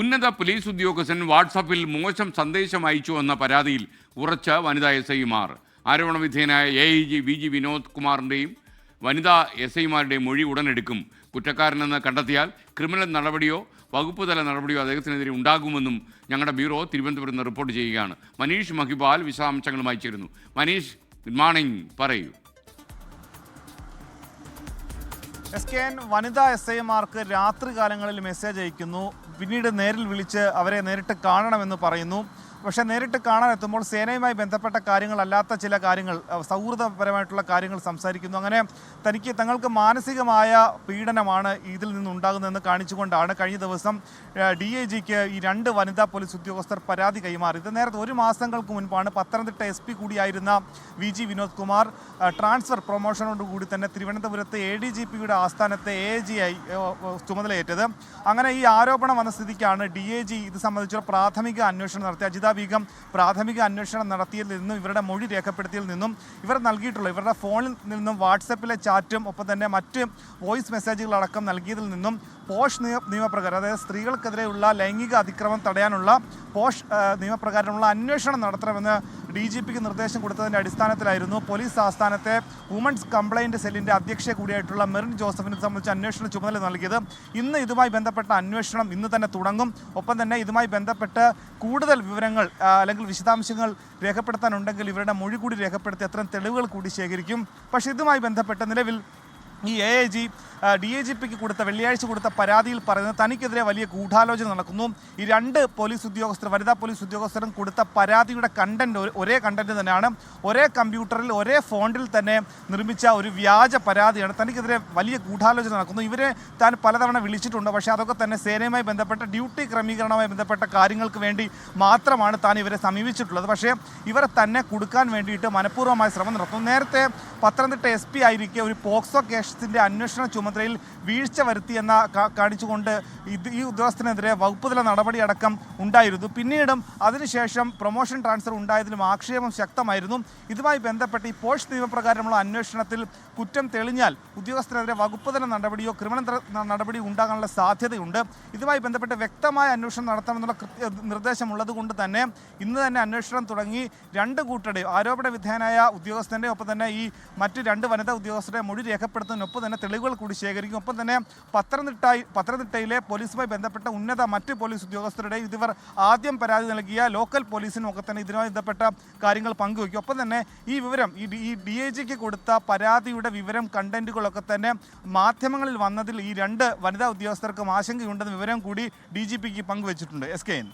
ഉന്നത പോലീസ് ഉദ്യോഗസ്ഥൻ വാട്സാപ്പിൽ മോശം സന്ദേശം അയച്ചു എന്ന പരാതിയിൽ ഉറച്ച വനിതാ SI-മാർ. ആരോപണ വിധേയനായ AIG VG വിനോദ് കുമാറിൻ്റെയും വനിതാ SI-മാരുടെയും മൊഴി ഉടനെടുക്കും. കുറ്റക്കാരനെന്ന് കണ്ടെത്തിയാൽ ക്രിമിനൽ നടപടിയോ വകുപ്പ് തല നടപടിയോ അദ്ദേഹത്തിനെതിരെ ഉണ്ടാകുമെന്നും ഞങ്ങളുടെ ബ്യൂറോ തിരുവനന്തപുരത്ത് നിന്ന് റിപ്പോർട്ട് ചെയ്യുകയാണ്. മനീഷ് മഹിപാൽ വിശദാംശങ്ങളുമായി ചേരുന്നു. മനീഷ്, ഗുഡ് മോർണിംഗ്, പറയൂ. SKN വനിതാ SI-മാർക്ക് രാത്രികാലങ്ങളിൽ മെസ്സേജ് അയക്കുന്നു, പിന്നീട് നേരിൽ വിളിച്ച് അവരെ നേരിട്ട് കാണണമെന്ന് പറയുന്നു. പക്ഷേ നേരിട്ട് കാണാനെത്തുമ്പോൾ സേനയുമായി ബന്ധപ്പെട്ട കാര്യങ്ങളല്ലാത്ത ചില കാര്യങ്ങൾ, സൗഹൃദപരമായിട്ടുള്ള കാര്യങ്ങൾ സംസാരിക്കുന്നു. അങ്ങനെ തങ്ങൾക്ക് മാനസികമായ പീഡനമാണ് ഇതിൽ നിന്നുണ്ടാകുന്നതെന്ന് കാണിച്ചുകൊണ്ടാണ് കഴിഞ്ഞ ദിവസം DIGക്ക് ഈ 2 വനിതാ പോലീസ് ഉദ്യോഗസ്ഥർ പരാതി കൈമാറിയത്. നേരത്തെ 1 മാസങ്ങൾക്ക് മുൻപാണ് പത്തനംതിട്ട SP കൂടിയായിരുന്ന VG വിനോദ് കുമാർ ട്രാൻസ്ഫർ പ്രൊമോഷനോടുകൂടി തന്നെ തിരുവനന്തപുരത്ത് ADGPയുടെ ആസ്ഥാനത്തെ AIG ആയി ചുമതലയേറ്റത്. അങ്ങനെ ഈ ആരോപണം വന്ന സ്ഥിതിക്കാണ് DIG ഇത് സംബന്ധിച്ചുള്ള പ്രാഥമിക അന്വേഷണം നടത്തി. അജിത ബീഗം പ്രാഥമിക അന്വേഷണം നടത്തിയതിൽ നിന്നും ഇവരുടെ മൊഴി രേഖപ്പെടുത്തിയതിൽ നിന്നും ഇവർ നൽകിയിട്ടുള്ള ഇവരുടെ ഫോണിൽ നിന്നും വാട്സപ്പിലെ ചാറ്റും ഒപ്പം തന്നെ മറ്റ് വോയിസ് മെസ്സേജുകളടക്കം നൽകിയതിൽ നിന്നും പോഷ് നിയമപ്രകാരം, അതായത് സ്ത്രീകൾക്കെതിരെയുള്ള ലൈംഗിക അതിക്രമം തടയാനുള്ള പോഷ് നിയമപ്രകാരമുള്ള അന്വേഷണം നടത്തണമെന്ന് DGPക്ക് നിർദ്ദേശം കൊടുത്തതിൻ്റെ അടിസ്ഥാനത്തിലായിരുന്നു പോലീസ് ആസ്ഥാനത്തെ വുമൻസ് കംപ്ലയിൻറ്റ് സെല്ലിൻ്റെ അധ്യക്ഷ കൂടിയായിട്ടുള്ള മെറിൻ ജോസഫിനെ സംബന്ധിച്ച് അന്വേഷണ ചുമതല നൽകിയത്. ഇന്ന് ഇതുമായി ബന്ധപ്പെട്ട അന്വേഷണം ഇന്ന് തന്നെ തുടങ്ങും. ഒപ്പം തന്നെ ഇതുമായി ബന്ധപ്പെട്ട് കൂടുതൽ വിവരങ്ങൾ അല്ലെങ്കിൽ വിശദാംശങ്ങൾ രേഖപ്പെടുത്താനുണ്ടെങ്കിൽ ഇവരുടെ മൊഴി കൂടി രേഖപ്പെടുത്തി അത്തരം തെളിവുകൾ കൂടി ശേഖരിക്കും. പക്ഷേ ഇതുമായി ബന്ധപ്പെട്ട് നിലവിൽ ഈ AIG DIGPക്ക് വെള്ളിയാഴ്ച കൊടുത്ത പരാതിയിൽ പറയുന്നത് തനിക്കെതിരെ വലിയ ഗൂഢാലോചന നടക്കുന്നു. ഈ 2 പോലീസ് ഉദ്യോഗസ്ഥർ, വനിതാ പോലീസ് ഉദ്യോഗസ്ഥരും കൊടുത്ത പരാതിയുടെ ഒരേ കണ്ടന്റ് തന്നെയാണ്. ഒരേ കമ്പ്യൂട്ടറിൽ ഒരേ ഫോണ്ടിൽ തന്നെ നിർമ്മിച്ച ഒരു വ്യാജ പരാതിയാണ്. തനിക്കെതിരെ വലിയ ഗൂഢാലോചന നടക്കുന്നു. ഇവരെ താൻ പലതവണ വിളിച്ചിട്ടുണ്ട്. പക്ഷേ അതൊക്കെ തന്നെ സേനയുമായി ബന്ധപ്പെട്ട ഡ്യൂട്ടി ക്രമീകരണവുമായി ബന്ധപ്പെട്ട കാര്യങ്ങൾക്ക് വേണ്ടി മാത്രമാണ് താൻ ഇവരെ സമീപിച്ചിട്ടുള്ളത്. പക്ഷേ ഇവരെ തന്നെ കൊടുക്കാൻ വേണ്ടിയിട്ട് മനഃപൂർവ്വമായ ശ്രമം നടത്തുന്നു. നേരത്തെ പത്തനംതിട്ട SP ആയിരിക്കെ ഒരു പോക്സോ കേസിൻ്റെ അന്വേഷണ ചുമതലയിൽ വീഴ്ച വരുത്തിയെന്ന കാണിച്ചുകൊണ്ട് ഈ ഉദ്യോഗസ്ഥനെതിരെ വകുപ്പുതല നടപടിയടക്കം ഉണ്ടായിരുന്നു. പിന്നീടും അതിനുശേഷം പ്രൊമോഷൻ ട്രാൻസ്ഫർ ഉണ്ടായതിലും ആക്ഷേപം ശക്തമായിരുന്നു. ഇതുമായി ബന്ധപ്പെട്ട് ഈ പോഷ് നിയമപ്രകാരമുള്ള അന്വേഷണത്തിൽ കുറ്റം തെളിഞ്ഞാൽ ഉദ്യോഗസ്ഥനെതിരെ വകുപ്പുതല നടപടിയോ ക്രിമിനൽ നടപടിയോ ഉണ്ടാകാനുള്ള സാധ്യതയുണ്ട്. ഇതുമായി ബന്ധപ്പെട്ട് വ്യക്തമായ അന്വേഷണം നടത്തണമെന്നുള്ള നിർദ്ദേശമുള്ളത് കൊണ്ട് തന്നെ ഇന്ന് തന്നെ അന്വേഷണം തുടങ്ങി 2 കൂട്ടരുടെയും ആരോപണ വിധേയനായ ഉദ്യോഗസ്ഥൻ്റെ ഒപ്പം തന്നെ ഈ മറ്റ് 2 വനിതാ ഉദ്യോഗസ്ഥരുടെ മൊഴി രേഖപ്പെടുത്തുന്നതിനൊപ്പം തന്നെ തെളിവുകൾ കൂടി ശേഖരിക്കും. ഒപ്പം തന്നെ പത്തനംതിട്ടയിലെ പോലീസുമായി ബന്ധപ്പെട്ട മറ്റ് പോലീസ് ഉദ്യോഗസ്ഥരുടെ ഇവർ ആദ്യം പരാതി നൽകിയ ലോക്കൽ പോലീസിനും ഒക്കെ തന്നെ ഇതിനുമായി ബന്ധപ്പെട്ട കാര്യങ്ങൾ പങ്കുവയ്ക്കും. ഒപ്പം തന്നെ ഈ വിവരം ഈ DIGക്ക് കൊടുത്ത പരാതിയുടെ വിവരം കണ്ടന്റുകളൊക്കെ തന്നെ മാധ്യമങ്ങളിൽ വന്നതിൽ ഈ 2 വനിതാ ഉദ്യോഗസ്ഥർക്കും ആശങ്കയുണ്ടെന്ന വിവരം കൂടി DGPക്ക് പങ്കുവച്ചിട്ടുണ്ട്. SKN.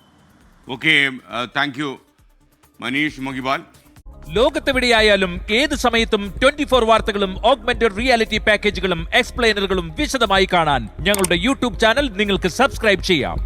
Okay, thank you Manish Mahipal. ലോകത്തെവിടെയായാലും ഏത് സമയത്തും 24 വാർത്തകളും ഓഗ്മെന്റഡ് റിയാലിറ്റി പാക്കേജുകളും എക്സ്പ്ലെയിനറുകളും വിശദമായി കാണാൻ ഞങ്ങളുടെ YouTube ചാനൽ നിങ്ങൾക്ക് സബ്സ്ക്രൈബ് ചെയ്യാം.